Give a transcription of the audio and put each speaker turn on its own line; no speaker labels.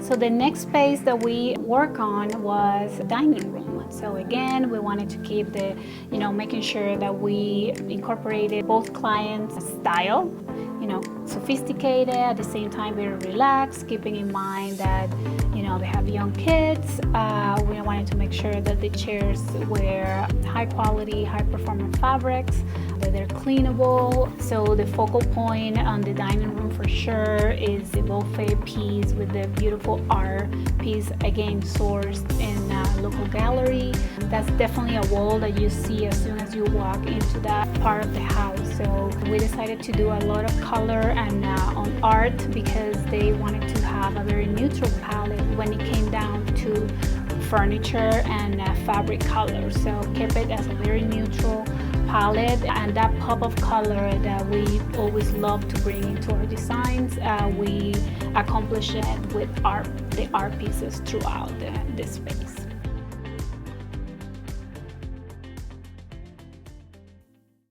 So the next space that we work on was dining room. So again, we wanted to keep the, making sure that we incorporated both clients' style, sophisticated, at the same time very relaxed, keeping in mind that, they have young kids. We wanted to make sure that the chairs were high quality, high performance fabrics, that they're cleanable. So the focal point on the dining room for sure is the buffet piece with the beautiful art piece, again sourced in a local gallery. That's definitely a wall that you see as soon as you walk into that part of the house. So we decided to do a lot of color and on art because they wanted to have a very neutral palette when it came down to furniture and fabric color. So keep it as a very neutral palette, and that pop of color that we always love to bring into our designs, we accomplish it with the art pieces throughout this space.